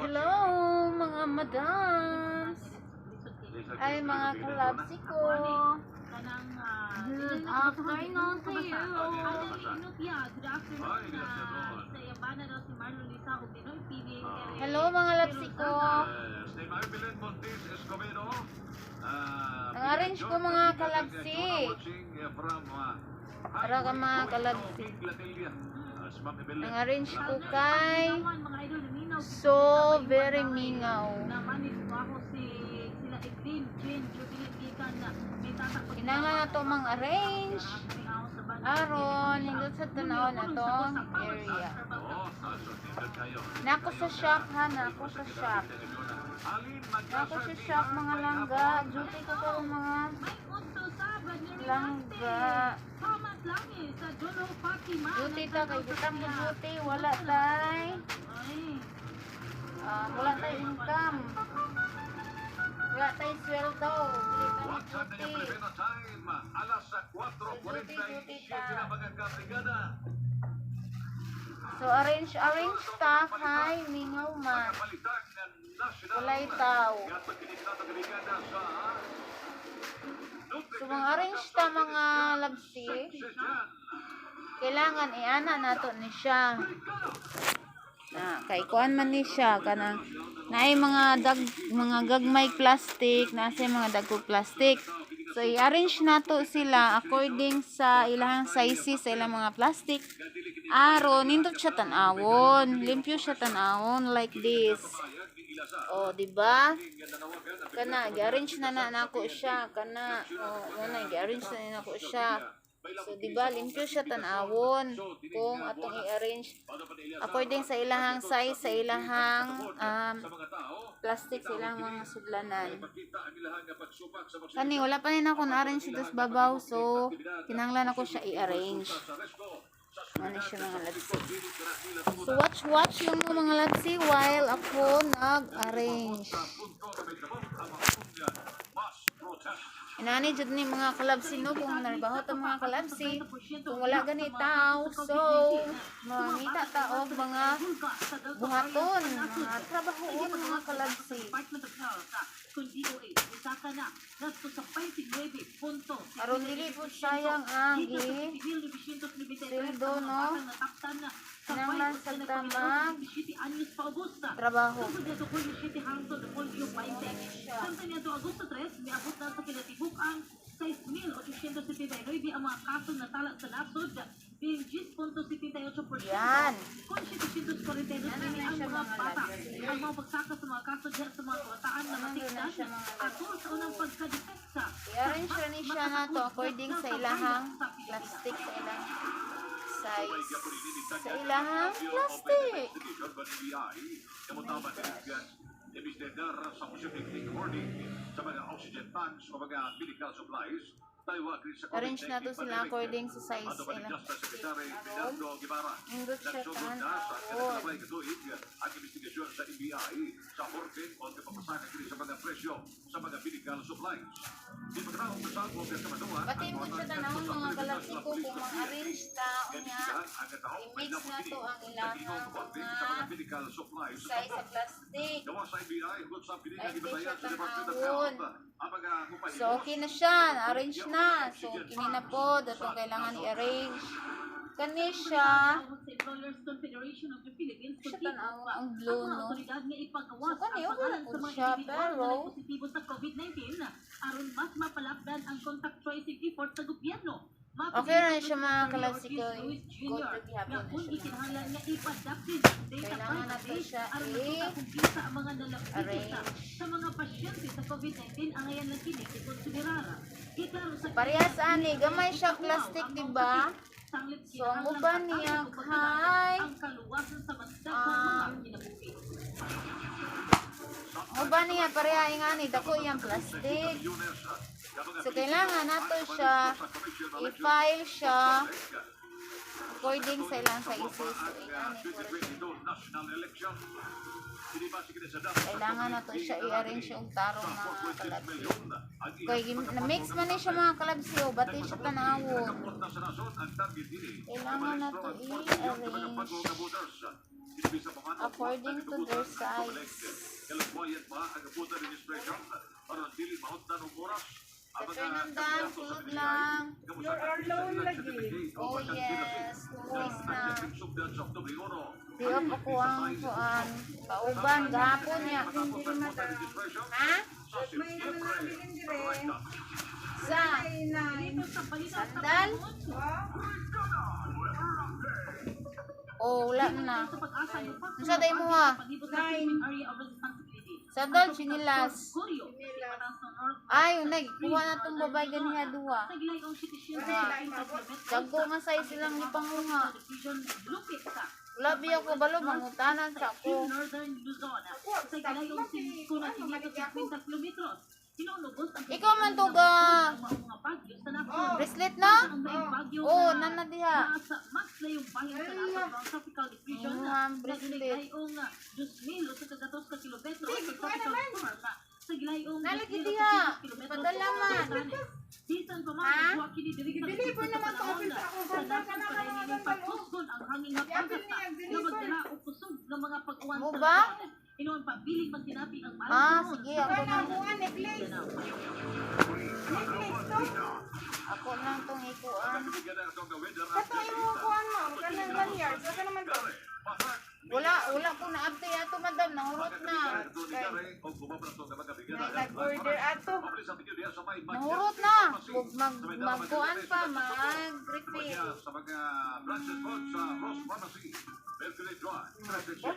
Hello mga madams, ay mga kalabsi ko. Good afternoon to you. Hello mga labsi ko. Nang-arrange ko mga kalabsi. Para ka mga kalabsi. Nang-arrange ko kay So Very Mingaw. Kinahanglan na to mang-arrange aron hindot sa tanaw na tong area. Nako sa shop ha, nako sa shop. Nako sa shop mga langga. Duty ko ko mga langga. Duty ta kay butang mo duty, wala tay. Wala tay income. Wala tay sweldo. Duty. So arrange ta kay Mingaw man. Walay tao. So mga arrange ta mga labsi. Kailangan iana nato ni siya. Kay kuan man ni siya kanang naay mga gagmay plastic, nasa mga dagkog plastic. So i-arrange nato sila according sa ilang sizes sa ilang mga plastic. Aron nindot siya tan-awon, limpyo siya tan-awon like this. Oh, di ba? Kana i-arrange na nako siya kana. Oh, muna i-arrange na nako siya. So di ba limpyo siya tan-awon kung atong i-arrange according sa ilahang size, sa ilahang plastic, sa ilang mga sudlanan. Kani wala pa rin ako na-arrange dos babaw, so kinahanglan ako siya i-arrange. Ano siya mga labsi. So watch yung mga labsi while ako nag-arrange. Inani jud ni mga kalabsi no, kung narbaho ta mga kalabsi, kung wala gani tao, so mamita ta og mga buhaton, mga trabahoon mga kalabsi. Aron dili po sayang ang sildo no. Kinahanglan sa tamang trabaho. Ang 6,879 ang mga kaso na tala sa nasod, 10.78%. Yan. Kung 742 ang mga bata, ang mga pagsaka sa mga kaso diyan sa mga kabataan na matigdan, ato sa unang pagkadetekta. I-arrange ni siya na to according sa ilahang plastic, sa ilang size, sa ilahang plastic. Sa mga oxygen tanks o mga medical supplies, arrange na to sila according sa size ilang plastic. Indot siya taan ang investigasyon sa NBI sa hoarding o kapapasaka sa mga presyo sa mga medical supplies. Pati mo siya tanawin mga galaksin ko kung mag-arrange ta o niya i-mix na to ang ilang mga size sa plastic. Ay di siya tanawin. So okay na siya, na-arrange na. So kinina po, datong kailangan i-arrange. Kani siya tanaw ang blue no. So kani wala po siya, pero aron mas mapalapdan ang contact tracing effort sa gobyerno. Okay na siya mga klasiko. Good to be happy na siya. Kailangan natin siya i-arrange. Sa mga pasyente sa COVID-19, ang ayan lang kinig si konsiderara. Parehas ani, gamay siya plastic, diba? So, ang uban niya kay uban niya pareha nga ni dako iyang plastic. So, kailangan nato siya i-file siya according sa ilang sizes. So, kailangan na to siya i-arrange yung tarong mga kalabsi. Kaya na-mix man niya siya mga kalabsi o bati siya tanawon. Kailangan na to i-arrange. according to their size. Sa Fernandan, sulod lang. You're alone lagi. Oh yes, tuwis na. Di ako ang kuan. Kauban, gahapon niya. Ha? May naman nabilin dire. Sa sandal? Oh, wala na. Sa day mo ha? Sandal, sinilas. Ay, unay, kuha na itong babay ganiya duha. Dago nga size silang ipangunga. Wala biya ko balo, mangutanan sa ako. Ikaw man to ga bracelet na? Oo, nana diha. Bracelet. Nalagi diha. Padala man. Ha? Deliver naman sa office ako. Banda ka na mga balo. Mo ba? Ah, sige. Ako Ikaw na. na buwan, necklace. Necklace to. Ako lang itong ikuan. Kato yung kuhan mo. Ganang lanyard. Saka naman to. Wala ko na-update ato, madam. Nahurot na. Nag-order ato. Nahurot na. Magkuan pa, mag-refill.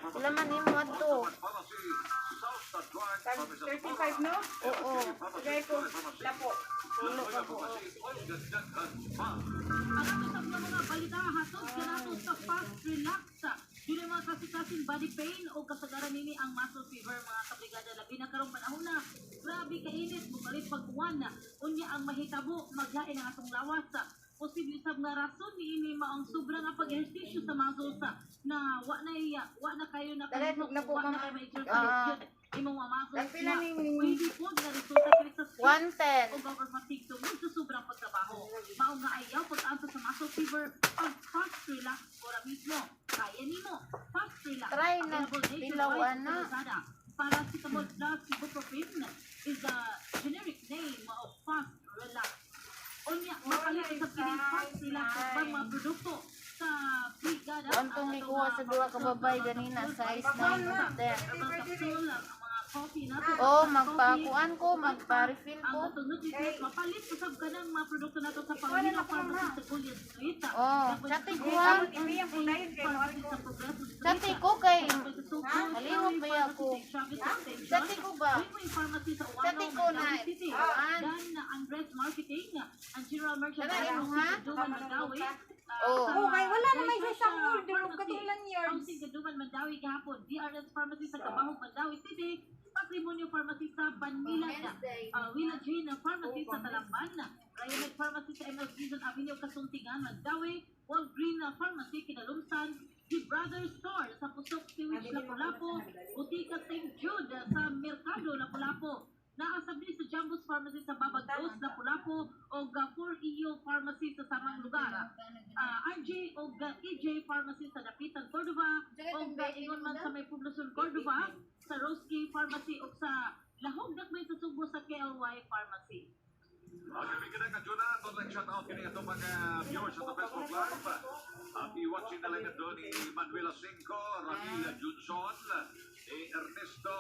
Wala man yung ato. 35 no? Oo. Sagay ko. Lapo. Tulo ka po. Ang ato sa mga balita hatod kanato sa fast relax. Dili mga kasing body pain o kasagaran nini ang muscle fever mga kabrigada labi na karong panahon na. Grabe kainit bukalit pag-uwan na. Unya ang mahitabo maghain ang atong lawas. Posible sab nga rason niini mao ang sobra nga pag-ehersisyo sa muscles na wa na kayo na Dali, na po, wa na ma'am. kayo exercise. Imong mga muscles Nagpila na ni- pwede po na resulta kini sa stress 110. o overfatigue tungod sa sobrang pagtrabaho. Mao nga ayaw pag-asa sa muscle fever ang fast relax ora mismo. Kaya nimo fast relax. Try na, Available nationwide dilawan na. sa Lazada. Paracetamol plus ibuprofen is the generic name of fast relax. Onya mapalit sa piling fast relax ug bang mga produkto sa brigada. Antong ikuha sa duha ka babay ganina, size 9 to 10. Herbal capsule, ang mga coffee nato. Oh, magpakuan ko, magpa-refill Ang ko. matulog is mapalit usab ka ng mga produkto nato sa Paulina Pharmacy sa Julian Street. Oh, chati ko ha. Ibiyang po dayon kay Pharmacy sa Progreso Street. Chati ko kay Halihok ba ako? Chati ko ba? Chati ko na. Kuan. Dan Andres Marketing, ang General Merchant Dala, mo, ha? Duman Mandawi. Oh. Oh, kay wala na may sa order og katong Ang lanyards. Duman Mandawi gahapon, DRS Pharmacy sa Kabahog Mandawi City, Patrimonio Pharmacy sa Banilad, Willa Jane Pharmacy sa Talamban, Riomed Pharmacy sa ML Season Avenue Kasuntingan, Mandawi, Walgreen Pharmacy Kinalumsan, The Brothers Store sa Pusok Siwich Lapu-Lapu, Butika St. Jude sa Mercado Lapu-Lapu, naasabli sa Jambos Pharmacy sa Babagdos Lapu-Lapu o 4EU Pharmacy sa samang lugar. RJ o EJ Pharmacy sa Dapitan Cordova o ingon man sa may Poblacion Cordova sa Roski Pharmacy o sa Lahog Dakmay sa Subo sa KLY Pharmacy. Okay, kita ka Juna, don't shout out kini ato mga viewers sa Facebook Live. I-watching na lang ito ni Manuela Cinco, Ramila Junson, Ernesto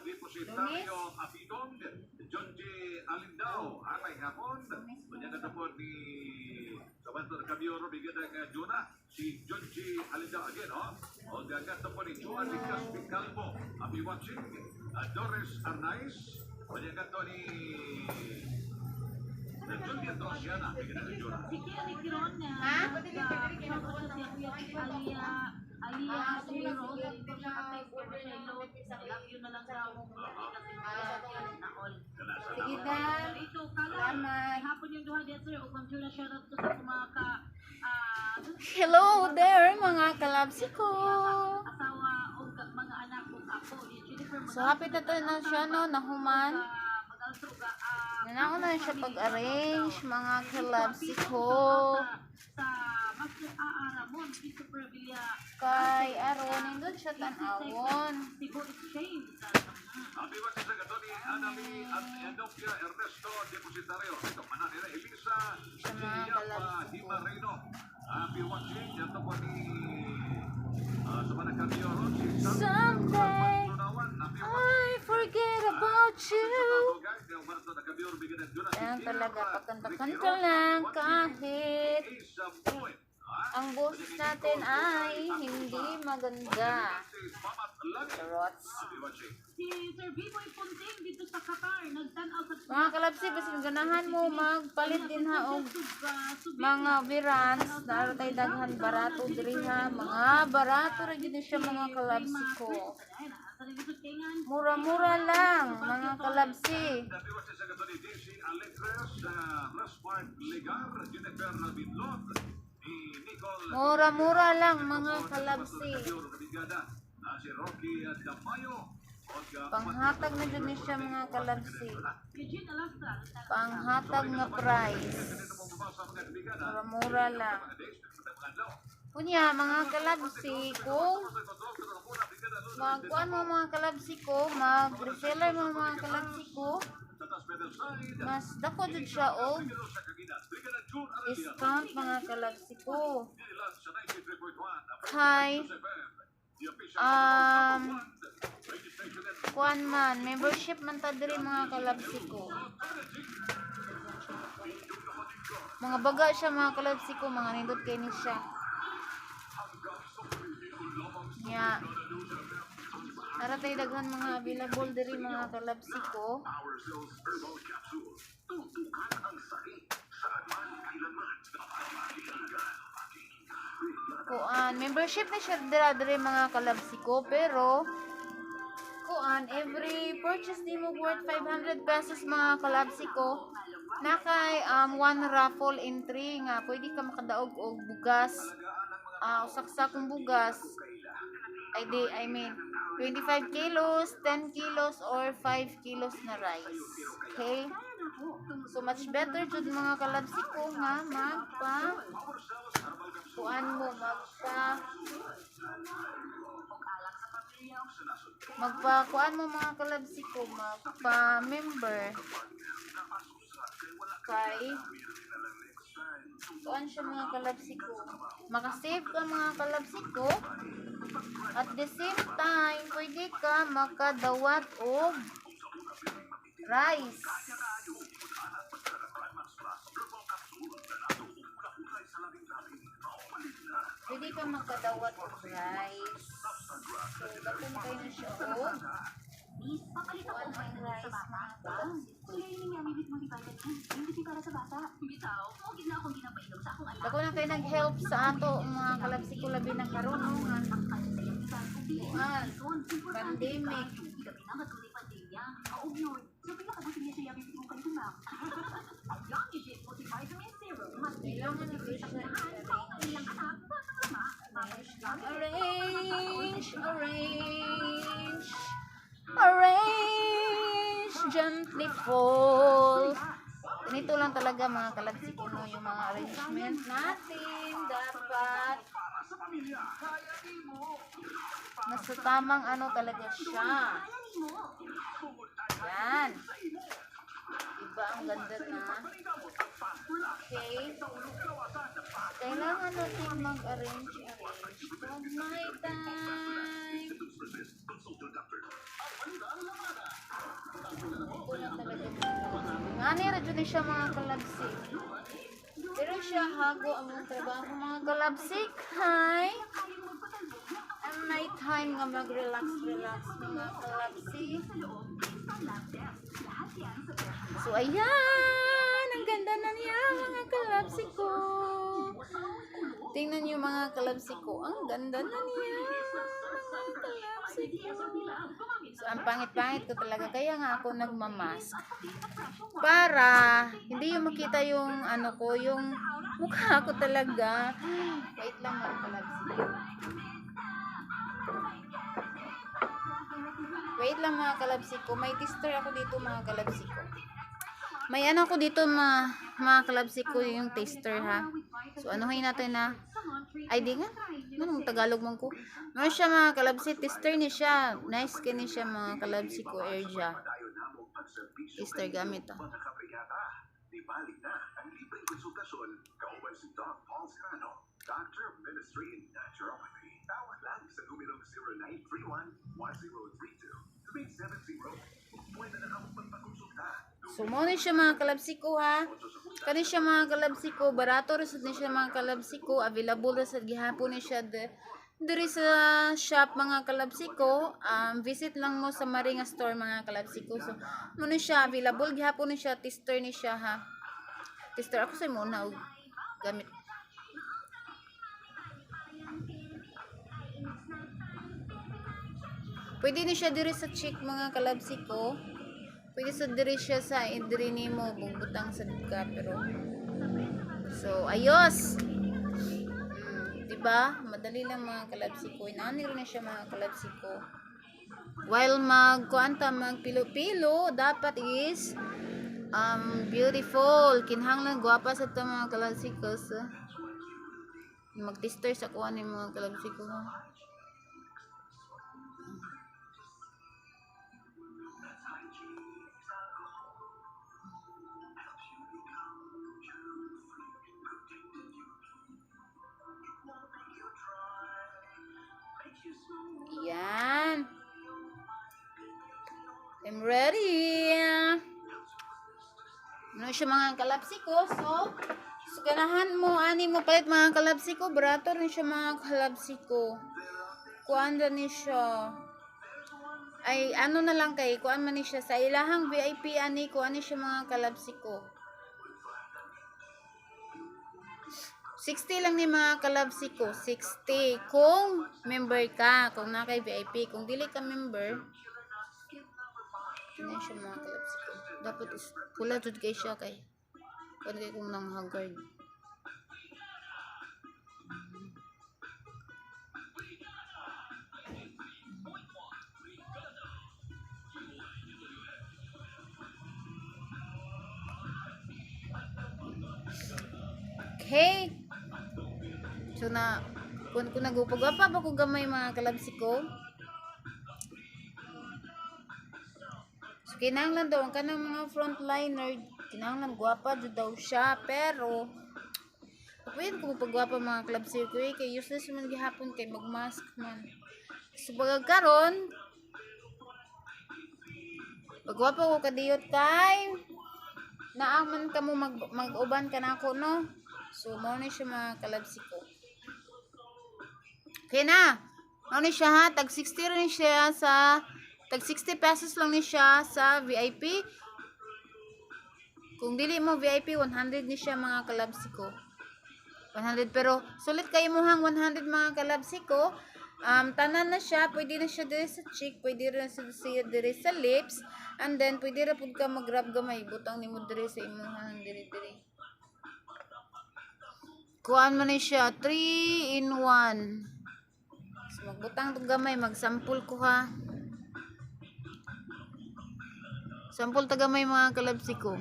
Depositario Apidong, John J. Alindao, Amay Hapon, kanya ka po ni Sabanto na Kabioro, bigyan na Juna, si John J. Alindao again, o dagat po ni Juan Licas Picalbo, i-watching, Doris Arnaiz, kanya ka ni Julian Rosiana, bigyan na Juna. Si Kiri Kiron na Alia J. Rose, ito siya ka-text ko siya load, love you na lang daw. Na all. Sige na. Ito, kala, Salamat. hapon yung duha dito, o kung Juna shoutout ko sa mga Hello there, mga kalabsi ko. asawa o mga anak o ako. Jennifer, So, happy na to na siya, no, nahuman. Nanauna siya pag-arrange, mga kalabsi ko. Sa Master A.A. Ramon, Christopher Villa, kay aron nindot siya tan-awon. Cebu Exchange. Happy watching sa gato ni Annalie at Enopia Ernesto Depositario. Ito mana nila Elisa Sa mga kalabsiko. Himareno. Happy watching. Ito po ni sa mga kamyon. Si Someday I forget about you. Yan talaga, pagkanta-kanta lang kahit ang boses natin ay hindi maganda. Charots. Si Sir Biboy Punting dito sa Qatar, nagtanaw sa Mga kalabsi, basta ganahan mo magpalit din ha og mga birans na kay daghan barato diri ha. Mga barato ra gyud siya mga kalabsi ko. Mura-mura lang mga kalabsi. Happy watching sa gato ni Daisy Alegres, Rasmart Legar, Jennifer Binlot, ni Nicole Mura-mura lang mga kalabsi. si Rocky Damayo. Panghatag na dyan siya mga kalabsi. Eugene Alastra, Panghatag nga price. Mura-mura lang. Kunya mga kalabsi, kung magkuhan mo mga kalabsi ko, mag-reseller mo mga kalabsi ko, mas dako dyan siya o discount mga kalabsi ko. Kay kuan man, membership man ta diri mga kalabsi ko. Mga baga siya mga kalabsi ko, mga nindot kay ni siya. Nya. Ara tay daghan mga available diri mga kalabsi ko. Kuan, membership na siya diri mga kalabsi ko, pero kuan, every purchase di mo worth 500 pesos mga kalabsi ko, na kay one raffle entry nga pwede ka makadaog og bugas, usak-sakong bugas. I mean 25 kilos, 10 kilos or 5 kilos na rice. Okay? So much better jud mga kalabsi ko nga kuan mo kuan mo mga kalabsi ko, magpa-member kay kuan siya mga kalabsi ko, makasave ka mga kalabsi ko, at the same time pwede ka makadawat og rice. Pwede ka makadawat og rice. So, dapat kayo na siya og kuan ang rice mga kalabsi ko. Dako na kayo nag-help sa ato mga kalabsi ko, labi na karon nga pandemic. Kailangan na siya arrange gently fall. Ganito lang talaga mga kalabsi ko, no, yung mga arrangement natin dapat nasa tamang ano talaga siya. Yan. Diba ang ganda na? Okay. Kailangan natin mag-arrange from my time. Ito lang talaga. Nga radyo na siya mga kalabsi. Pero siya hago ang mga trabaho mga kalabsi. Hi! Ang night time nga mag-relax mga kalabsi. So ayan, ang ganda na niya mga kalabsi ko. Tingnan niyo mga kalabsi ko, ang ganda na niya mga kalabsi ko. So ang pangit-pangit ko talaga, kaya nga ako nagmamask. Para hindi yung makita yung ano ko, yung mukha ko talaga. Wait lang mga kalabsi ko. Wait lang mga kalabsi ko. May tester ako dito mga kalabsi ko. May ano ko dito mga kalabsi ko yung tester ha. So anuhin natin na. Ay di nga. Anong kung Tagalog man ko. Ano siya mga kalabsi, tester ni siya. Nice kini siya mga kalabsi ko, Airja. Tester gamit ah. Mga kabrigada, di balik na ang libreng konsultasyon kauban si Doc Paul Serrano, Doctor of Ministry in Naturopathy. Tawag lang sa numerong 0931-1032-370. Pwede na kang magpakonsulta. So, mo ni siya mga kalabsi ko ha. Kani siya mga kalabsi ko. Barato rin ni siya mga kalabsi ko. Available rin sa gihapon ni siya diri sa shop mga kalabsi ko. Visit lang mo sa Maringa Store mga kalabsi ko. So, mo ni siya available. Gihapon ni siya. Tester ni siya ha. Tester ako sa muna. Gamit. Pwede ni siya diri sa cheek mga kalabsi ko. Pwede sa diri siya sa diri nimo bubutang sa ka pero so ayos. Diba? Madali lang mga kalabsi ko. Inaani rin na siya mga kalabsi ko. While magpilo-pilo, dapat is beautiful. Kinahanglan gwapa sa ito mga kalabsi ko. So, mag-tester sa kuha ni mga kalabsi ko. Yan. I'm ready. Ano siya mga kalabsi ko. So ganahan mo, ani mo palit mga kalabsi ko. Barato rin siya mga kalabsi ko. Kuanda ni siya. Ay, ano na lang kay, kuan man ni siya. Sa ilahang VIP, ani, kuan ni siya mga kalabsi ko. 60 lang ni mga kalabsi ko. 60. Kung member ka. Kung na kay VIP. Kung dili ka member. Ano siya mga kalabsi ko. Dapat is pula jud kay siya kay. Kung kay kung nang haggard. Okay. So na kung nagupag-apa ba ko gamay mga kalabsi ko. So kinahanglan daw ang kanang mga frontliner, kinahanglan gwapa jud daw siya pero pwede ko pagwapa mga kalabsi ko kay useless man gihapon kay magmask man. So pagkaron pagwapa ko kadiyot kay naaman ka mo mag-uban ka na ako no. So mo ni siya mga kalabsi ko. Okay na. Ano siya ha? Tag 60 rin siya sa tag 60 pesos lang ni siya sa VIP. Kung dili mo VIP 100 ni siya mga kalabsi ko. 100 pero sulit kayo mo hang 100 mga kalabsi ko. Tanan na siya, pwede na siya diri sa cheek, pwede rin siya diri sa lips, and then pwede ra pud ka mag-grab gamay butang nimo diri sa imong diri. Kuan man ni siya 3 in 1. So, magbutang tong gamay, magsampol ko ha. Sampol ta gamay mga kalabsi ko.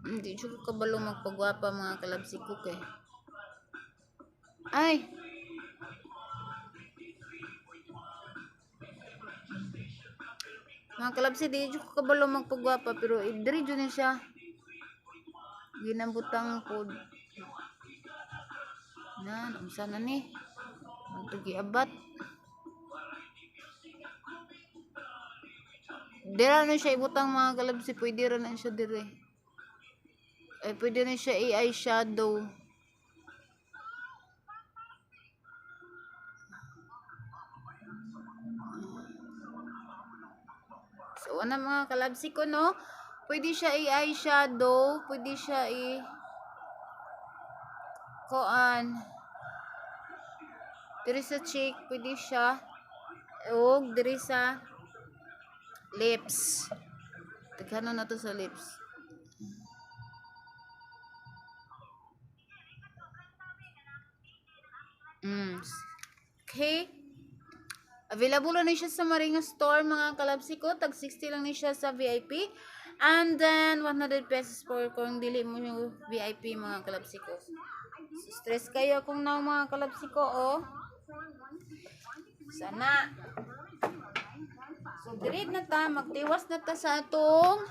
Hindi siya kabalo magpagwapa mga kalabsi ko kay. Ay! Mga kalabsi, di siya kabalo magpagwapa pero idri dyan na siya. Ginambutang po. Na, namsa na ni. Magtugi abat. Dira na siya ibutang mga kalabsi. Pwede rin na siya dire. Ay, pwede na siya i-eyeshadow. So, ano mga kalabsi ko, no? Pwede siya i-eyeshadow. Pwede siya kuan. Diri sa cheek. Pwede siya. O, diri sa lips. Tagkano na to sa lips. Okay. Available na siya sa Maringa Store mga kalabsi ko. Tag 60 lang ni siya sa VIP. And then 100 pesos for kung dili mo yung VIP mga kalabsiko. So, stress kayo kung na mga kalabsiko oh. Sana. So diri na ta magtiwas na ta sa atong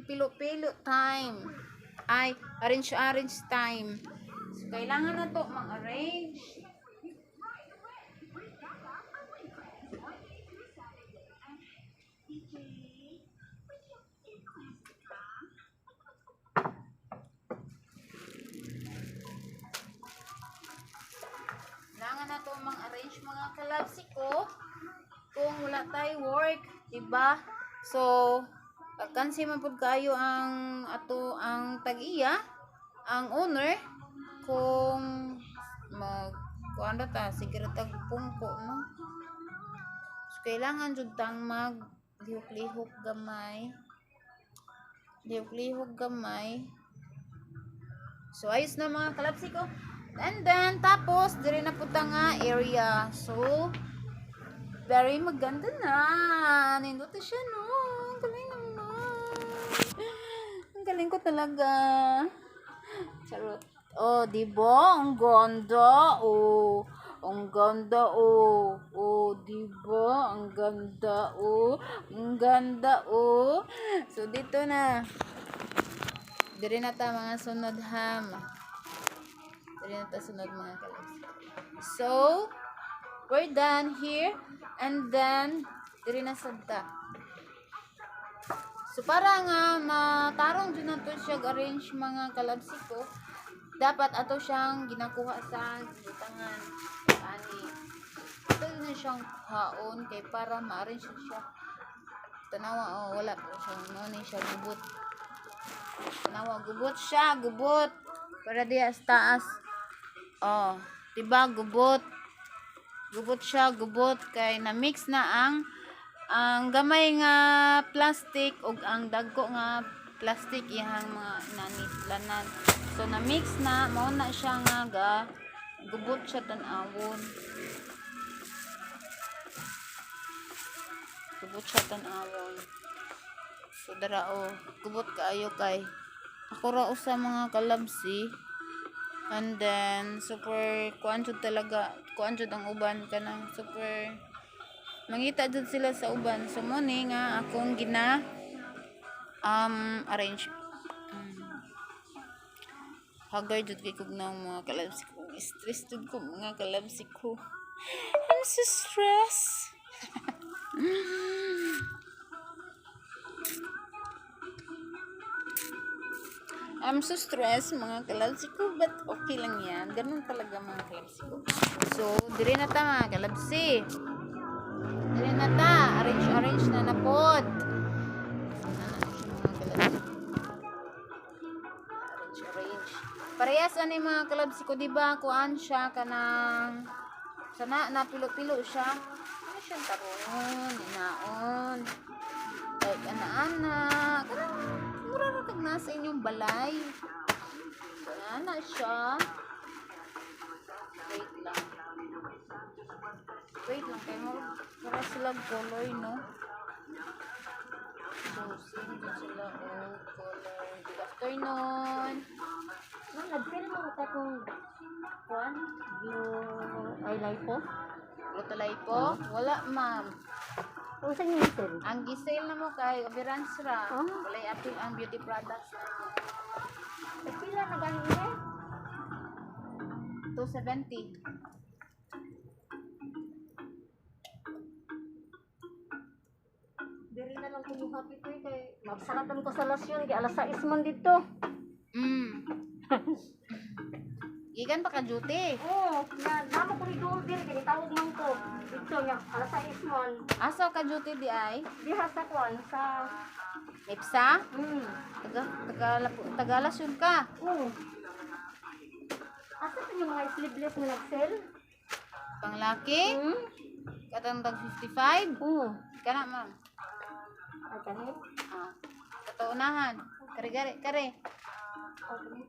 pilo-pilo time. Ay arrange time. So kailangan na to mag-arrange. Kailangan na to mag-arrange mga kalabsiko kung wala tayo work, diba? So, pagkansi man pud kayo ang ato ang tag-iya, ang owner kung kuanda ta siguro tag pungko no. So, kailangan jud tang mag lihok-lihok gamay. Lihok-lihok gamay. So, ayos na mga kalabsiko. And then, tapos, diri na po nga area. So, very maganda na. Nindot siya, no? Ang galing naman. Ang galing ko talaga. Charot. Oh, diba? Ang ganda. Oh. Ang ganda, oh. Oh, diba? Ang ganda, oh. Ang ganda, oh. So, dito na. Diri na ta mga sunod ham. Diri na ta sunod mga kalas. So, we're done here. And then, diri na sadta. So, para nga matarong dyan na to siya arrange mga kalabsiko, dapat ato siyang ginakuha sa gitangan. Ani. Ito na siyang haon kay para ma-arrange siya. Tanawa, oh, wala po siyang noni siya gubot. Tanawa, gubot siya, gubot. Para diya sa taas. Oh, diba, gubot. Gubot siya, gubot kay na-mix na ang gamay nga plastic ug ang dagko nga plastic ihang mga nanislanan. So na-mix na, mao na siya nga gubot siya tan-awon. Gubot siya tan-awon. So dara gubot kaayo kay ako ra usa mga kalabsi. And then, super, kuan jud talaga, kuan jud ang uban kanang super, mangita jud sila sa uban. So, muni nga, akong arrange. Hagay jud kay kog ng mga kalabsi ko. Stress jud ko mga kalabsi ko. I'm so stressed. I'm so stressed mga kalabsi ko, but okay lang yan. Ganun talaga mga kalabsi ko. So, diri na ta mga kalabsi. Diri na ta. Arrange na na pod. Arrange. Parehas ani mga kalabsi ko, diba? Kuan siya kanang sana na pilo-pilo siya. Ano siya taron, inaon. Like ana-ana. Kanang mura ra kag nasa inyong balay. Ana siya. Wait lang kay mo para sila color no. So sino sila color. Good afternoon. Ma'am, nag-sell mo ta kung kuan? Blue eyeliner po? Lutulay po? Wala ma'am. Kung saan yung sell? Ang gisale na mo kay Overance ra. Oh. Walay apil ang beauty products. Pila na galing niya? 270. Diri na lang kung happy ko kay magsaratan ko sa lasyon kay alas 6 man dito. Gikan pa ka duty. Oo, namo ko dito diri kay tawag man ko. Dito nya alas 6 man. Asa ka duty di ay? Diha sa kuan sa Ipsa? Tagalasyon ka. Oo. Asa pa yung mga sleeveless na nag-sell? Panglaki? Katang tag 55? Oo. Kana ma'am. Ay kanit. Kataunahan. Kare. Okay.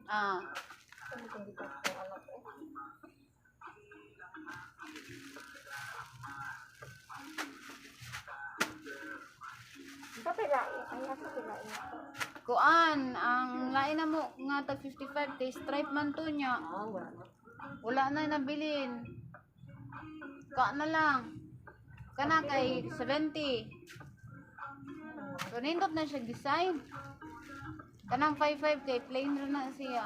Tapi lah, Asa sila ito? Kuan, ang lain na mo nga tag 55 kay stripe man to niya. Ah, wala na. Wala na nabilin. Ka na lang. Kana kay 70. So nindot na siya design. Kanang 55 kay plain ra na siya.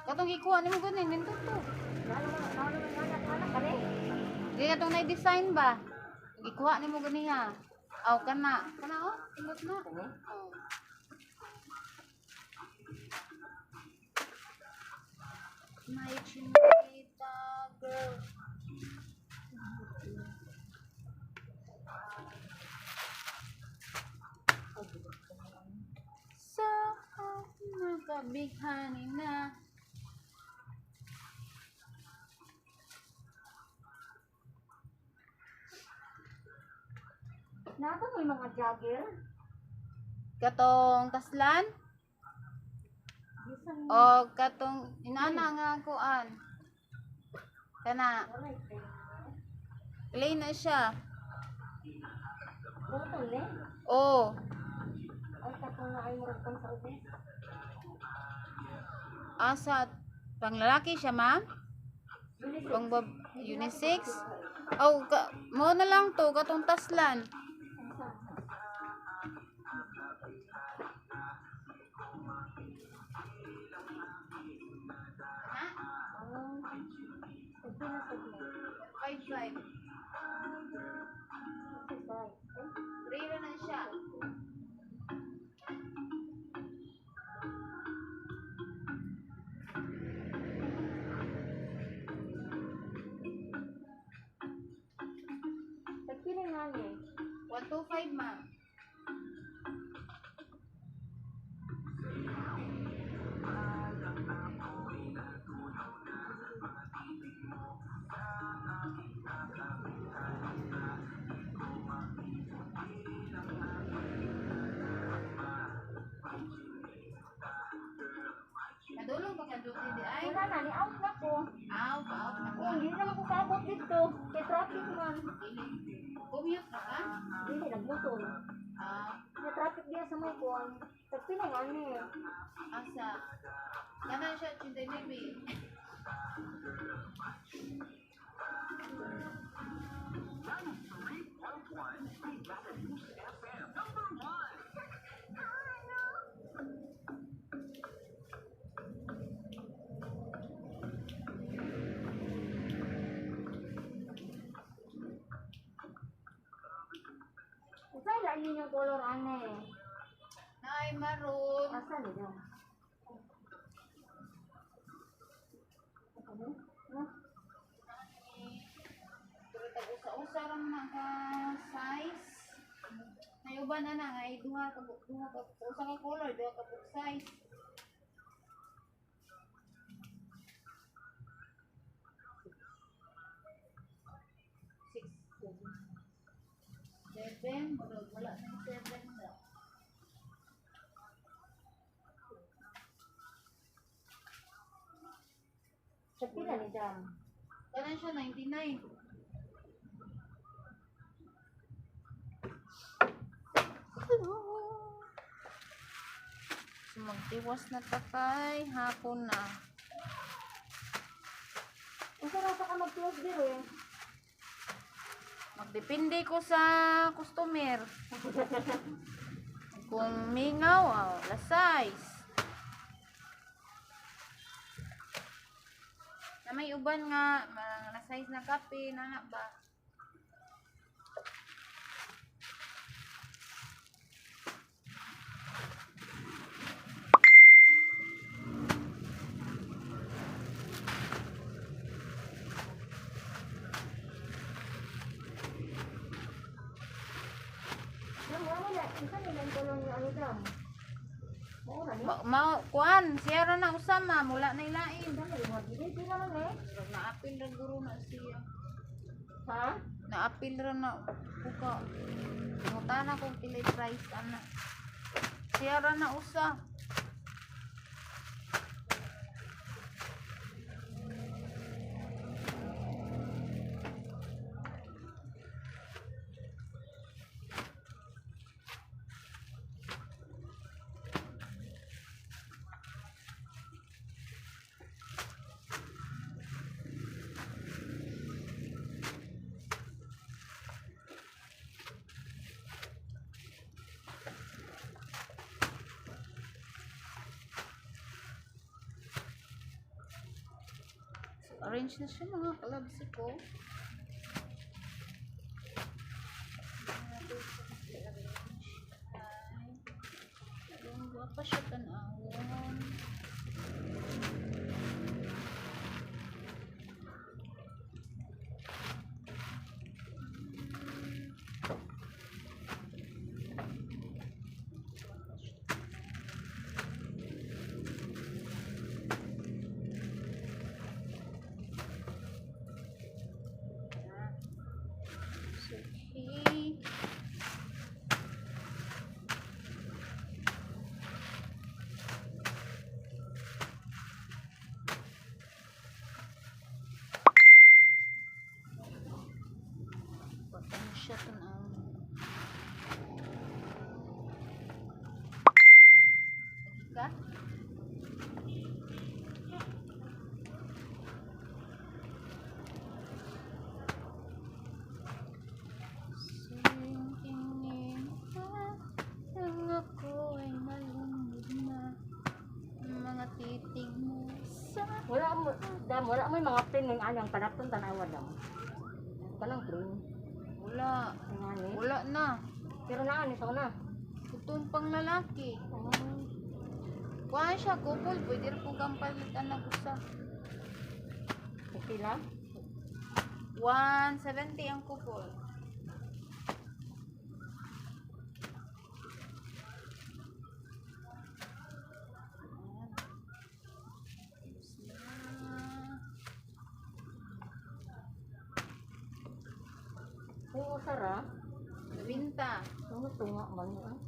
Katong ikuha nimo ganin nindot to. Anak ka rin. Di katong na design ba? Ikuha nimo ganiha. Aw kana. Kana oh, ingot na. Oh. My chinita girl. So, nagkabighani na. Nato may mga jogger. Katong taslan Bisan o katong inana nga kuan. Kana, wala ito. plain na siya. Ito le. Oh, Ay katong na ay murag pang sa ubos. asa pang lalaki siya, ma'am? Pang unisex? Oh, mo na lang to katong taslan. Pagpina sa gila. 55. Rira na siya. Pagpina nga niya. 125, ma'am. Madulong ba ka duty di ay? Wala na, ni-out na ko. Aw, paot na Oh, hindi naman ko kaabot dito. Kay traffic man. Commute na ka? Hindi, nagbutol. Ah, May traffic diya sa may kuwan. Pagpina nga niya. asa? Kanan siya, 89. Usay lang yun yung color ane. Nay, maroon. Asa niya? Ano? Ano? Pero tag-usa-usa ram na ka size. Nayuban na na, ay duha ka usa ka color, duha ka book size. Seven, wala na yung 7 daw. Sa pila ni Jam? Kanan siya, 99. So, magtiwas na takay, hapon na. Usa ra ka mag-close dito eh. Magdepende ko sa customer. Kung mingaw, la size. Na may uban nga, la size na kape, na ba? Jam, wala na. Isa nila yung color ni ano Jam? Maura ni. Kuan, siya ra na usama, mula na ilain. Jam, may mga gilid. Di naman eh. Naapin ra guro na siya. Ha? Na-appeal ra na uka. Mutana kung pili price ana. Siya ra na usa. Arrange na siya mga kalabsi ko. Ang guwapa siya tanawon. Okay. Patang siya tanawon. Ka? Singkingin ka nang ako ay malungod na. Ang mga titig mo sa Wala mo, dam, wala mo yung mga plane ng anang panapton tanawa dam. Kanang plane. wala. Ang ani. Wala na. Pero naan ito na. Itong pang lalaki. Kuha siya, couple. Pwede rin kong kampalitan na gusa. Okay lang. 170 ang couple. Ayan. Tapos na. Kung usara, Binta. ano tunga man mo ah.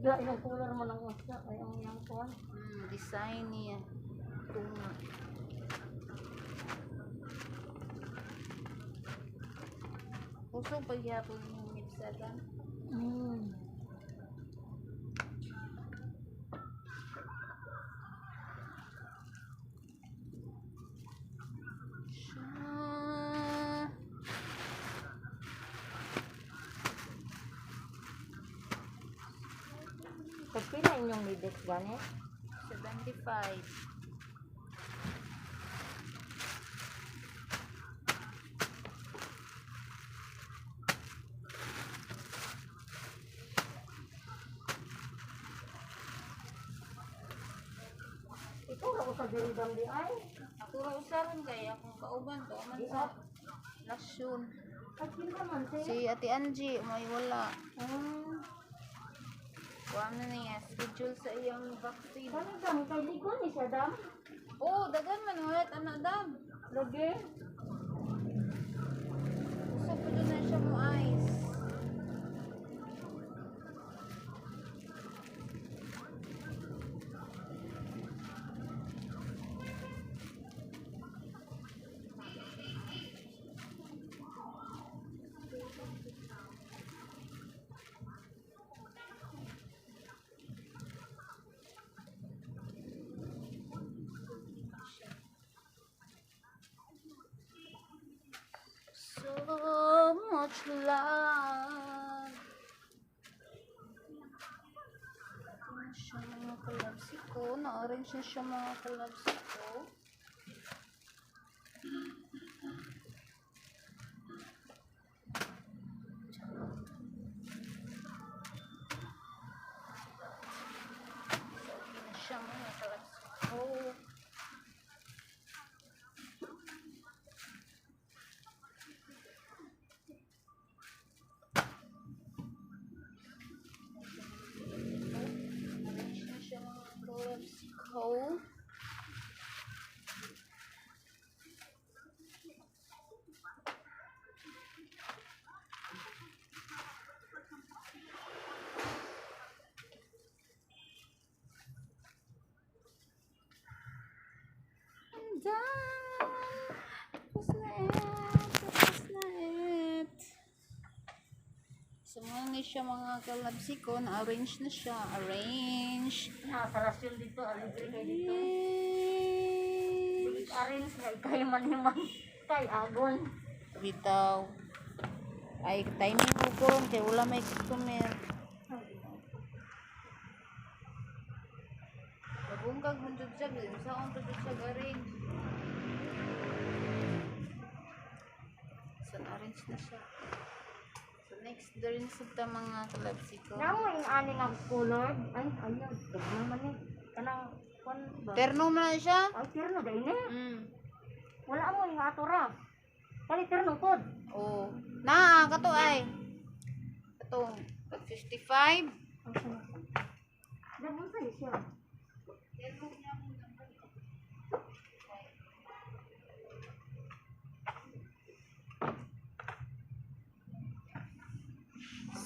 Da, ilang color mo ng usa. Ay, ang yang kuhan. Design niya. Tunga. Puso paghapon yung mipsagan. Siya. Pag pila inyong lidex gani? 75. Ito ako sa diridam di ay. Ako ra usaron kay akong kauban to man sa lasyon. At kinsa man siya. Si Ate Angie may wala. Kuha na niya schedule sa iyang vaccine. Kani dam, kay ligon ni siya dam. Oh, dagan man ulit anak dam. Lagi. Gusto ko doon na siya mo ice. So much love. Ito na siya mga kalabsi ko. Na-orange na siya mga kalabsi ko. So, okay na siya mga kalabsi ko. Orange na siya mga kalabsi ko. Tapos na it. So, mga ni siya mga kalabsi ko. Na-arrange na siya. Arrange. Nakasalasyon dito, libre kayo dito. Arrange. Arrange na kayo man kay agon. Bitaw. Ay, timing mo ko. Kaya wala may customer. Nabungkag mo dyan siya. Saan ko dyan siya arrange. So, arrange na siya. So, next, rin sa mga kalabsi ko. Namo yung ani nga color. Ay, ayun. Dagman man eh. Kanang, kon ba? Terno mo na siya? Ay, terno dahil eh. Wala Wala mo yung atura. Kali terno pod. Oh. Na, kato ay. Kato. 55. Nabun sa'yo siya.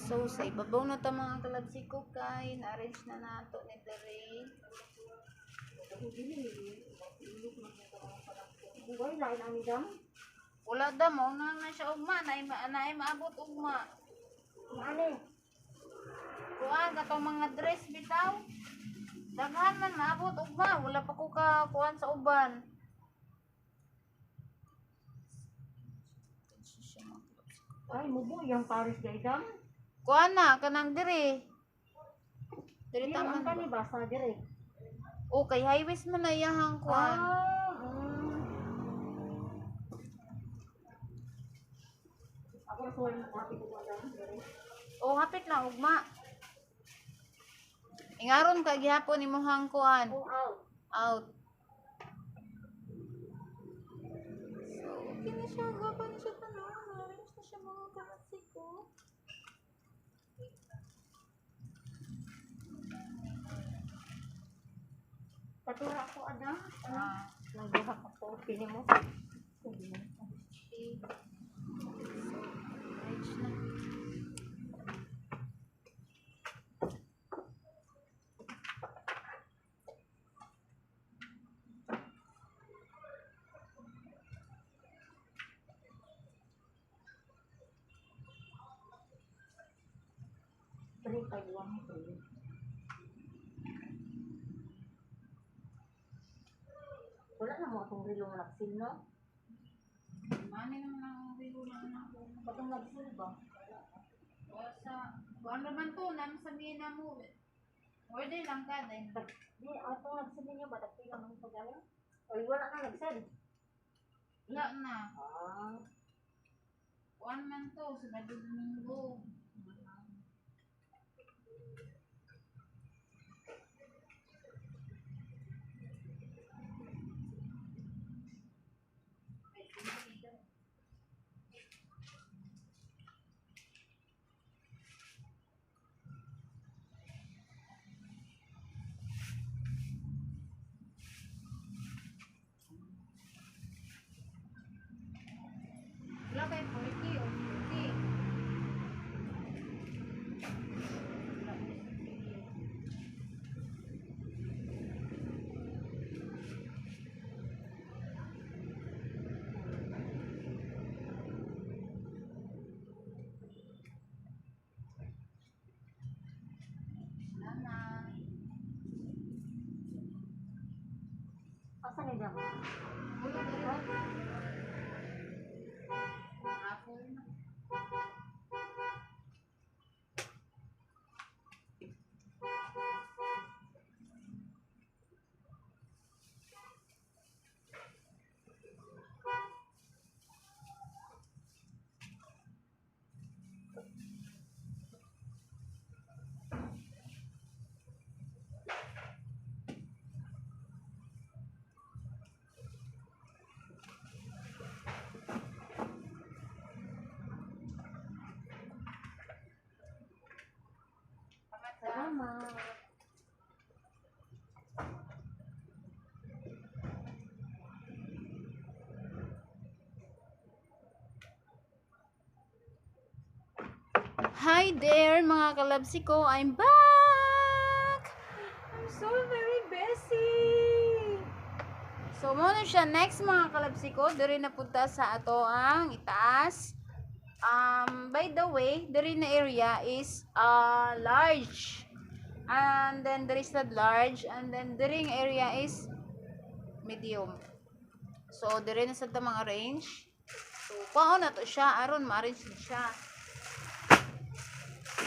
So, sa ibabaw na ta mga kalabsi ko kay na-arrange na nato ni Dere. Bugoy, lain ang idam. Wala da mo na siya ugma na maabot ugma. Ani. Kuan katong mga dress bitaw. Daghan man maabot ugma, wala pa ko ka kuan sa uban. Ay, mubo yung Paris ga idam. Kuan na kanang dire. Dire Yung taman. ang kani basa dire. O kay highways man na iyahang kuan. Ako na suwan yung happy ko idam. O hapit na ugma. Ingaron ka gihapon imuhang kuan. Oh, out. Out. So, okay na siya. Gapa na siya tanong. Arrange na siya mga kalabsi ko. Patura ako adam. Ah. Nagbuhak ako. Pili mo. Okay. So, arrange na. Pili tayo lang. Wala na mo akong rilo nga naksil, no? Mani naman ang rilo na ako. Batong nagsil ba? O sa, kuan naman to, naman sabihin na mo. Order lang ka din. Di, ako nagsil ninyo ba? Tagpil ang mga pagaya? Oy, wala na nagsil. Wala na. Ah. Kuan man to, sa Domingo. Wala kayo 40 o 50. Salamat. Asan ni dam? Ulo dito. Apple na. Salamat. Hi there mga kalabsi ko, I'm back! I'm so very busy! So So mo na siya next mga kalabsiko, diri na punta sa ato ang itaas. By the way, diri na area is large. And then there is the large, and then diri nga area is medium. So diri na sa ta mga range. So paon na to siya aron ma-arrange siya.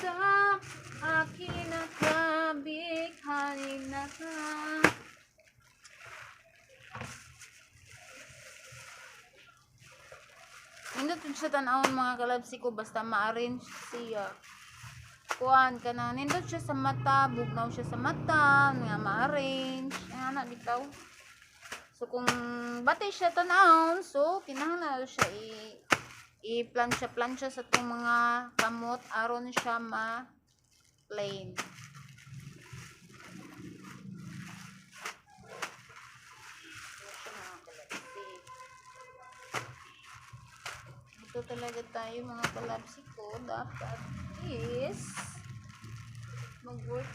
Sa akin nakabik halina ka. Nindot siya tanawon mga kalabsi ko basta ma-arrange siya. Kuan ka na, nindot siya sa mata, bugnaw siya sa mata, nga ma-arrange. Ano bitaw. So kung batay siya tanawon, so kinahanglan siya i-plansya sa itong mga kamot aron siya ma-plain. Ito talaga tayo mga kalabsi ko. Dapat is mag-work.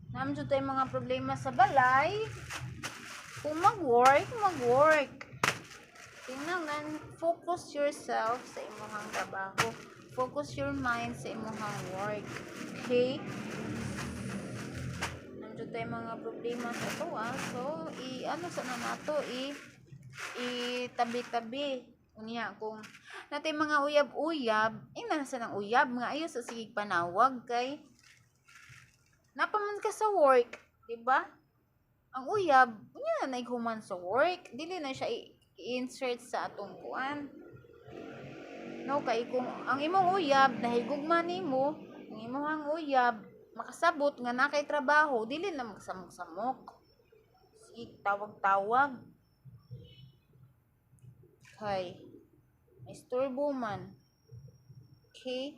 Naman tayo mga problema sa balay. Kung mag-work. Tingnan, focus yourself sa imong trabaho. Focus your mind sa imong work. Okay? Naman tayo mga problema sa to. So, ano sana nato? Tabi-tabi. Unya, kung natay mga uyab-uyab, nasa ng uyab, nga ayos sa sigig panawag kay napaman ka sa work, diba? Ang uyab, unya na naighuman sa work, dili na siya i-insert sa atong kuan. No, kay kung ang imong uyab nahigugman nimo, ang imong uyab makasabot nga na kay trabaho, dili na magsamok-samok. Sige, tawag-tawag. Okay. Istorbo man. Okay?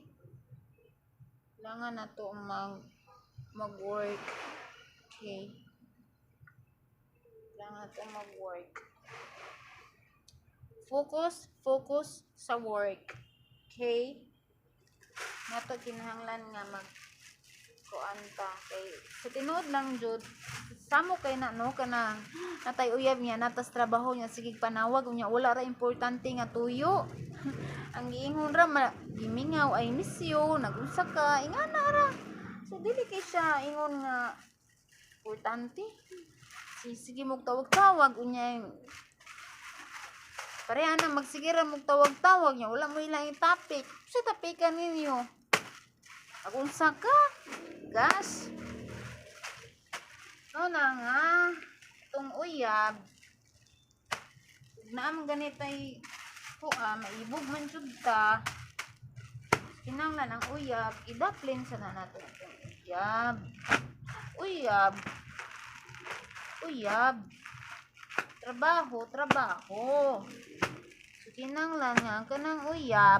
Kailangan na to mag-work. Okay? Kailangan na to mag-work. Focus sa work. Okay? Nato kinahanglan nga kuanta kay sa tinuod lang jud samo kay na no kana natay uyab niya natas trabaho niya sige panawag unya wala ra importante nga tuyo ang giingon ra gimingaw ay misyo nag-usa ka ingana ra so dili kay siya ingon nga importante sige mog tawag-tawag unya pareha na magsige ra mog tawag-tawag niya wala mo ilang topic sa tapikan ninyo agunsa ka gas no na nga itong uyab naam ganitay maibog man jud ta kinanglan ang uyab idaplin sa na nato itong uyab trabaho so kinanglan nga kanang uyab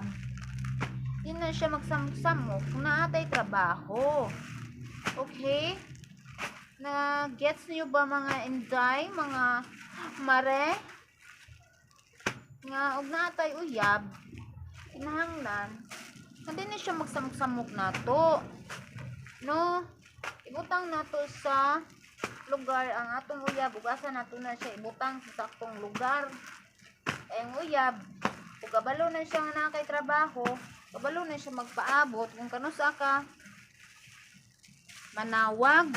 di na siya magsamok na atay trabaho. Okay? Na gets niyo ba mga inday, mga mare? Nga og na atay uyab, kinahanglan hindi na siya magsamok-samok nato. No? Ibutang nato sa lugar ang atong uyab, ugasan nato na siya ibutang sa saktong lugar. Ang uyab, kung kabalo na siya nga nakay trabaho, kabalo na siya magpaabot kung kanusa ka manawag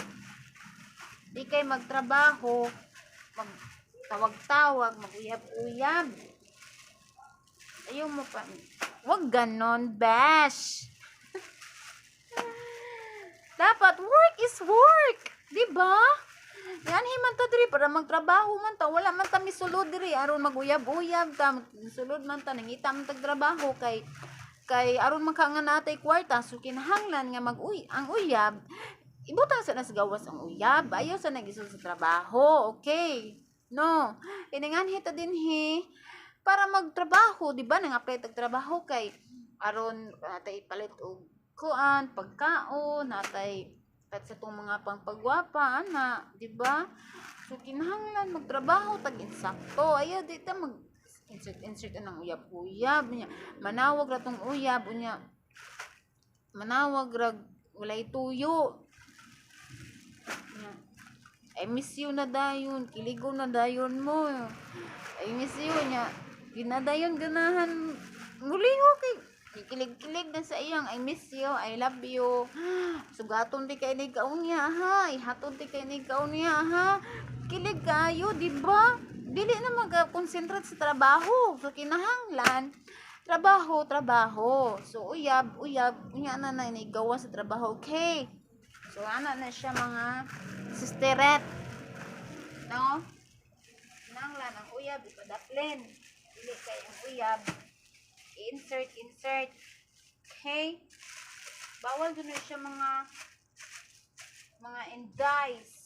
di kay magtrabaho magtawag-tawag maguyab-uyab ayaw mo pa wag ganon bash dapat work is work di ba yan himan ta diri para magtrabaho man ta wala man ta misulod diri aron maguyab-uyab ta misulod man ta nangita man tag trabaho kay aron makanga natay kwarta so kinahanglan nga ang uyab ibutang sa nas gawas ang uyab ayaw sa nagisod sa trabaho okay no iningan hita dinhi para magtrabaho di ba nang apply tag trabaho kay aron natay palit og kuan pagkaon natay kat sa tong mga pangpagwapa ana di ba so kinahanglan magtrabaho tag insakto ayaw di ta insert ang uyab niya manawag ra tong uyab unya manawag ra walay tuyo Nya. I miss you na dayon, kiligo na dayon mo. I miss you nya. Ginadayon ganahan mulingo kay kilig-kilig na sa iyang I miss you, I love you. Sugaton di kay ni kaon niya ha, ihaton di kay ni kaon niya ha. Kilig kayo, di ba? Dili na mag-concentrate sa trabaho, sa kinahanglan. Trabaho. So uyab, unya na na gawa sa trabaho, okay? So ana na siya mga sisteret. No? Kinahanglan ang uyab ipadaplin. Dili kay ang uyab insert. Okay? Bawal dun siya mga indice.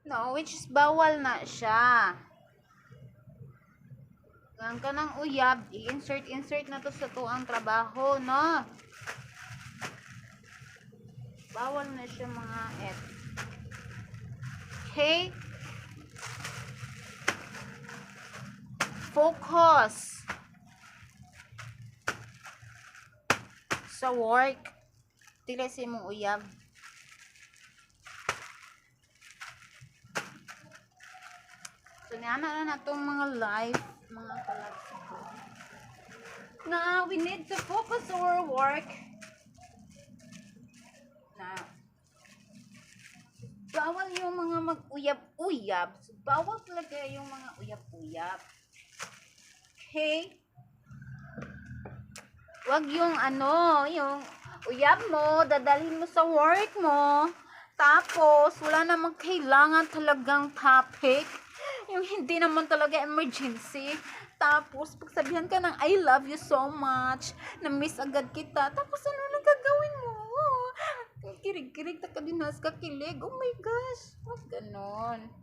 No, which is bawal na siya. Ang kanang uyab, i-insert na to sa tuang trabaho, no? Bawal na siya mga Okay? Focus sa work. Dili sa imong uyab. So, niana na itong mga live, mga kalabs. Now, we need to focus our work. Now, bawal yung mga mag-uyab-uyab. So, bawal talaga yung mga uyab-uyab. Okay? Wag yung yung uyab mo, dadalhin mo sa work mo. Tapos, wala namang kailangan talagang topic. Yung hindi naman talaga emergency. Tapos, pagsabihan ka ng I love you so much, na-miss agad kita. Tapos, ano na gagawin mo? Kirig-kirig, takadinas ka kilig. Oh my gosh. Wag ganon.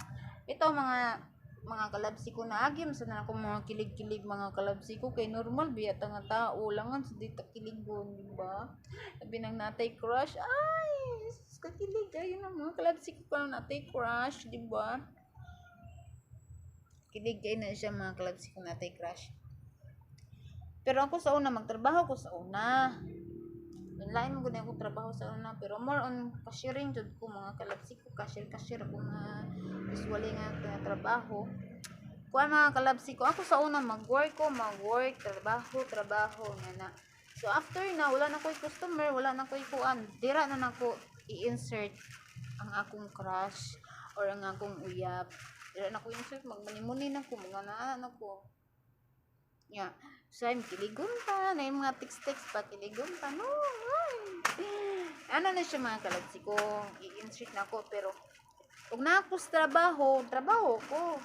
Ito, mga kalabsi ko na agim sa na akong mga kilig-kilig mga kalabsi ko kay normal biya nga tao langan sa dita kiligon, di ba? Sabi nang natay crush, ay kakilig ayun ang mga kalabsi ko pa natay crush, di ba? Kilig kay na siya mga kalabsi ko natay crush. Pero ako sa una magtrabaho ko sa una. Lain mo gud ako trabaho sa una pero more on cashiering jud ko mga kalabsi ko, cashier ako nga usually nga trabaho. Kuan mga kalabsi ko, ako sa una mag-work, trabaho na. So after na wala na ko'y customer, wala na ko'y kuan, dira na nako i-insert ang akong crush or ang akong uyab. Dira na ko insert magmuni-muni na ko mga naanan ko. Yeah. So, kiligon pa. Na yung mga text-text pa. Kiligon pa. No. Ano na siya mga kalabsi ko. I-insert na ko. Pero, kung na ako sa trabaho ko.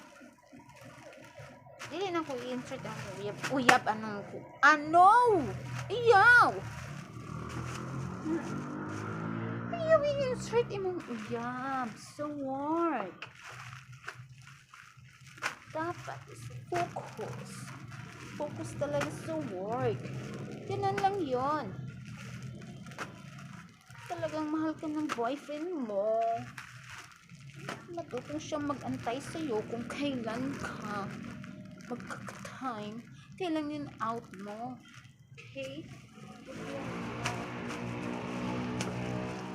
Dili na ko i-insert ang uyab. Uyab, anong ko. Ano? Iyaw! Iyaw i-insert imong uyab. So, work. Dapat is focus. Focus talaga sa work. Ganun lang yon. Talagang mahal ka ng boyfriend mo. Matutong siyang mag-antay sa'yo kung kailan ka magkaka-time. Kailan yun out mo. Okay?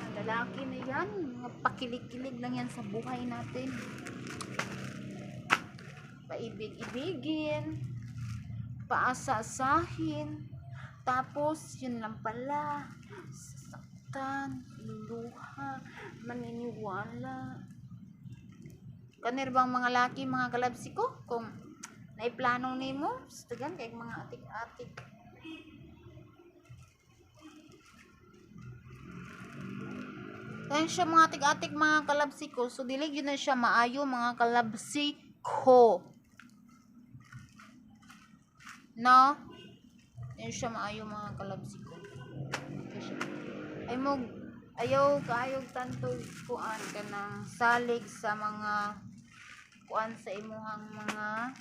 Ang lalaki na yan. Mga pakilig-kilig lang yan sa buhay natin. Paibig-ibigin. Paasa-asahin, tapos yun lang pala, sasaktan, luluha, maniniwala. Kanir bang mga laki, mga kalabsi ko, kung naiplanong nimo, stagan kay mga atik-atik. Kaya siya mga atik-atik mga kalabsi ko, so dili yun na siya maayo mga kalabsi ko. No? Yan siya maayo mga kalabsi ko. Ayaw kaayog tanto kuan ka ng salig sa mga kuan sa imuhang mga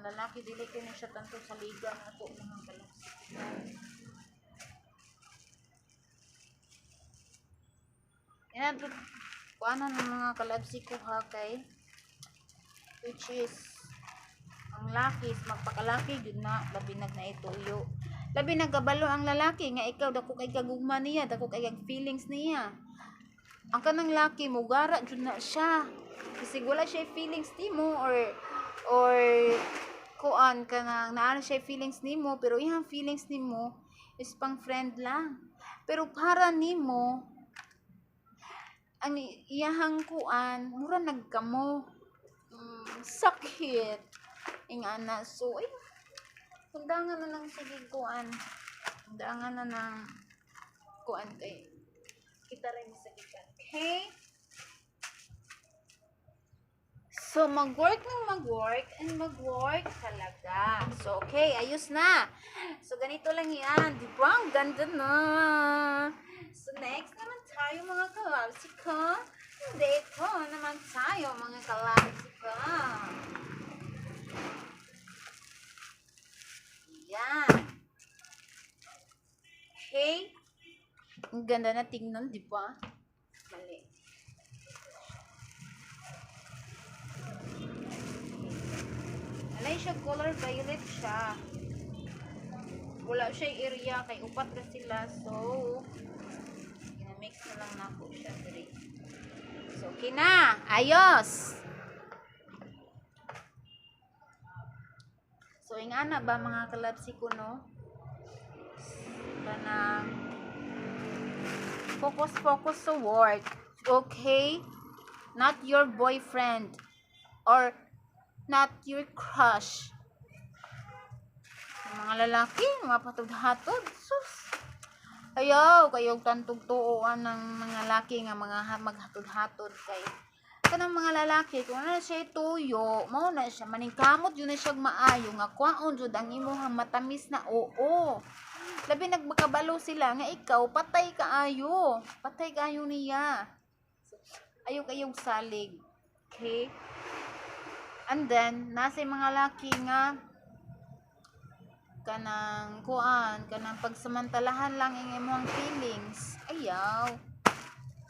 lalaki. Dili ko na siya tanto sa liga na ito mga kalabsi ko. Yan kuanan ng mga kalabsi ko ha kay which is ang lakis magpakalaki jud na labi na ituyo Labi nagkabalo ang lalaki nga ikaw dako kay kagugma niya, dako kay kag feelings niya. Ang kanang laki mo gara jud na siya. Kasi wala siya feelings nimo or kuan kanang naa siya feelings nimo pero iyang feelings nimo is pang friend lang. Pero para nimo ang iyahang kuan mura nagkamo. Sakit. Ingana so ay undangan na ng sige kuan. Undangan na ng kuan kay kita rin sa gikan. Okay? So, mag-work and mag-work talaga. So, okay, ayos na. So, ganito lang yan. Di ba? Ang ganda na. So, next naman tayo mga kalabsika. Dito naman tayo mga kalabsika. Yan. Okay? Ang ganda na tingnan, di ba? Mali. Alay siya, color violet siya. Wala siya area, kay upat na sila. So, ginamix na lang na po siya. So, okay na. Ayos! So, ingana ba mga kalabsi ko, no? Kanang focus sa work. Okay? Not your boyfriend. Or not your crush. Mga lalaki, mga patod-hatod. Sus. Ayaw, kayong tantog-tuoan ng mga lalaki nga mga maghatod-hatod kay kanang mga lalaki kung ano siya tuyo, mao na siya maningkamot yun na siya maayo nga kwaon jud ang imong matamis na oo. Labi nagmakabalo sila nga ikaw patay kaayo niya. Ayaw kayong salig. Okay? And then, nasa mga laki nga kanang kanang pagsamantalahan lang ang imong feelings. Ayaw.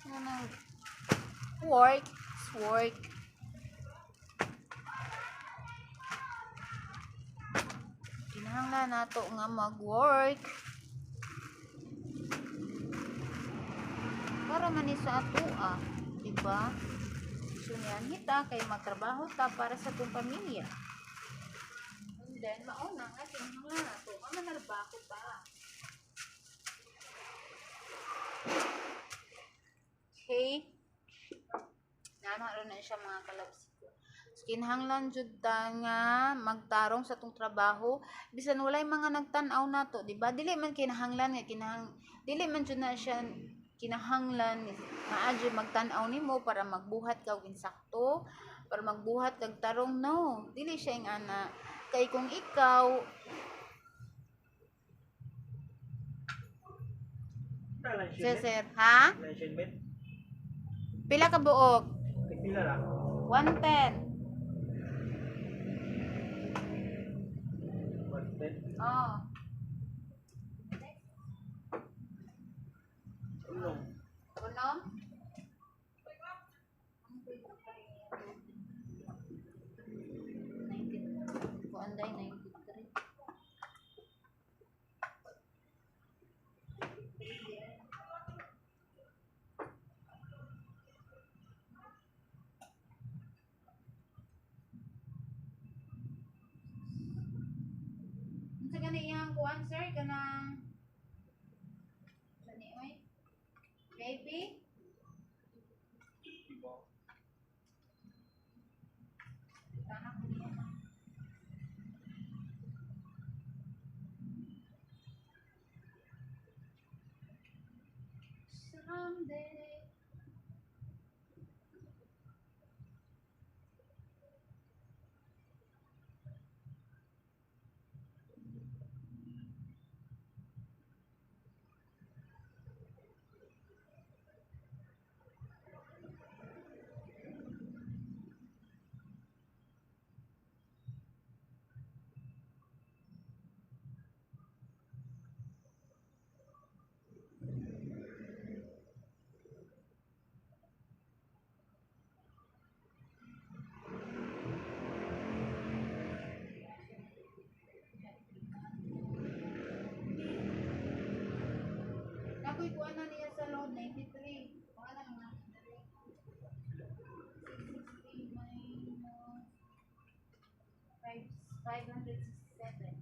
Kanang work. Kinahanglan nato nga mag-work. Para man ni sa ato diba? So yan hita kay magtrabaho ta para sa tong pamilya. And then mauna nga kinahanglan nato nga manarbaho pa. Okay? Naano na siya mga kalabs ko. So, kinahanglan jud ta nga magtarong sa tong trabaho bisan walay mga nagtan-aw nato, di ba? Dili man kinahanglan nga dili man jud na siya kinahanglan maaji magtan-aw nimo para magbuhat ka og insakto, para magbuhat kag tarong, no. Dili siya ing ana. Kay kung ikaw sir, ha? Pila ka buok? Pila lang. 110. 110. Oh. Ulong. Unom? Kuanday 93. Unsa gani iyang kuan sir kanang gani oy? Baby? Tanak niya. Someday. sahod 93. Wala lang 93. 660 minus 567.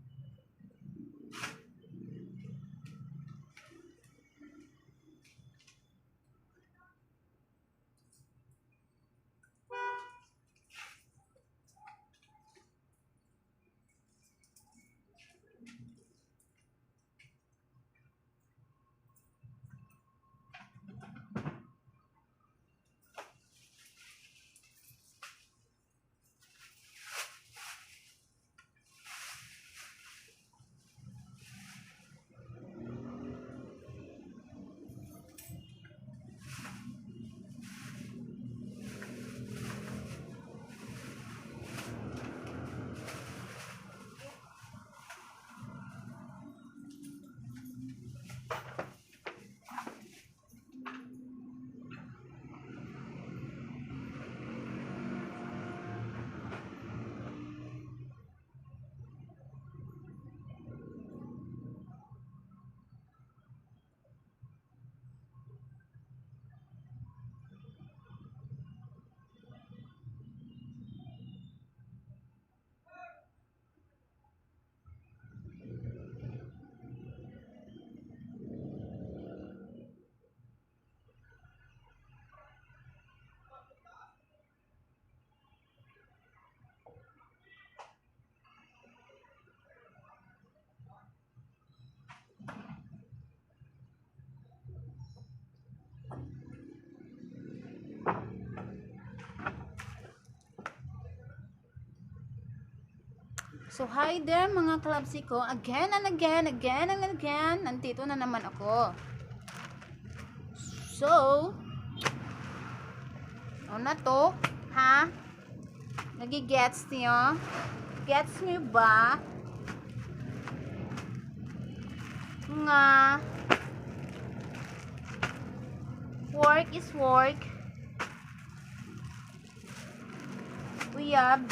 So, hi there mga klabsi ko. Again and again, again and again. Nandito na naman ako. So, ano na to? Ha? Nagigets niyo? Gets niyo ba? Nga. Work is work. Uyab.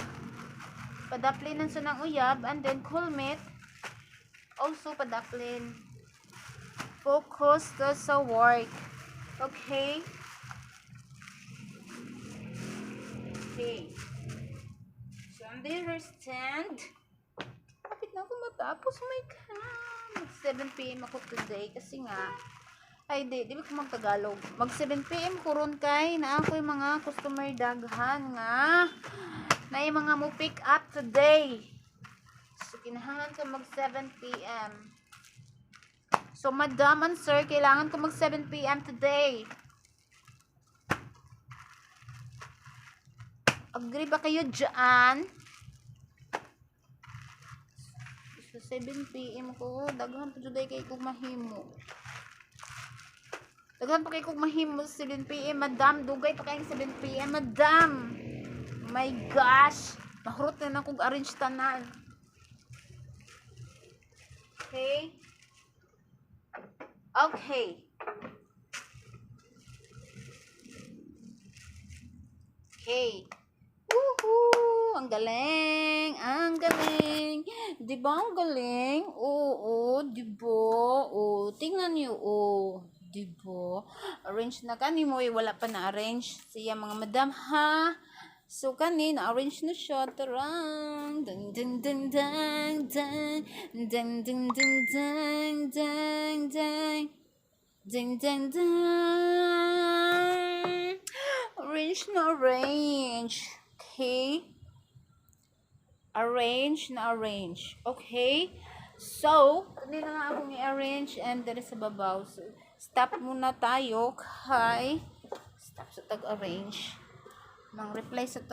Padaplinan sa ng uyab, and then kulmit. Also padaplin. Focus to sa work. Okay? Okay. So, understand? Kapit na ako matapos. Oh my God. Mag 7 p.m. ako today kasi nga, ay di ba ko mag-Tagalog. Mag 7 p.m. ko ron kay na ako yung mga customer daghan nga. Na yung mga mo pick up today. So, kinahangan ko mag 7 p.m. So, madam and sir, kailangan ko mag 7 p.m. today. Agree ba kayo dyan? So, 7 p.m. ko. Daghan po today kay kong mahimo. Daghan pa kay kong mahimo 7 p.m. Madam, dugay pa kayong 7 p.m. Madam. My gosh, mahurot na kong arrange tanan. Okay? Okay. Okay. Woohoo! Ang galing! Ang galing! Diba ang galing? Oo, diba? Oo, tingnan niyo, oo. Diba? Arrange na kanimo, wala pa na arrange. Siya mga madam, ha? So, kanina, arrange na siya. Tarang! Dang, dang, dang, dang, dang. Dang, dang, dang, dang, dang, dang. Dang, dang, dang. Arrange na arrange. Okay? Arrange na arrange. Okay? So, kanina nga akong i-arrange and there is a babaw. So, stop muna tayo. Okay? Stop sa tag-arrange. Mang reply sa